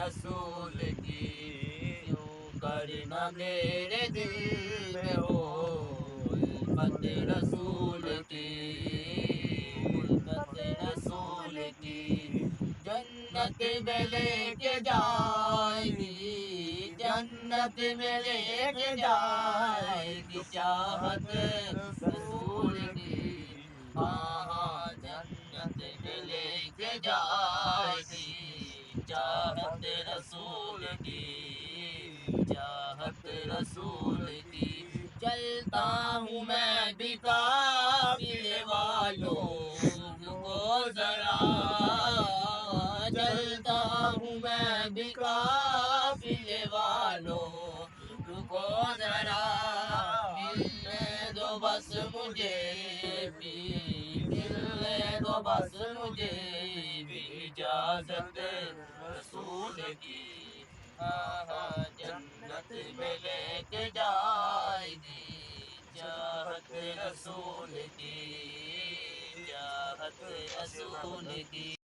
رسول کی، کیوں کرنا میرے دل میں ہو الفت رسول کی، الفت رسول کی، جنت میں لے کے جائے گی، جنت میں لے کے جائے گی چاہت رسول کی، ہاں ہاں جنت میں لے کے جائے گی چاہت رسول کی، چاہت رسول کی، چلتا ہوں میں بھی قافلے والوں رکو ذرا، چلتا ہوں میں بھی قافلے والوں رکو ذرا، ملنے دو بس مجھے بھی، ملنے دو بس مجھے بھی اجازت رسول کی، ہاں ہاں جنت میں لے کے جائے گی چاہت رسول کی، چاہت رسول کی۔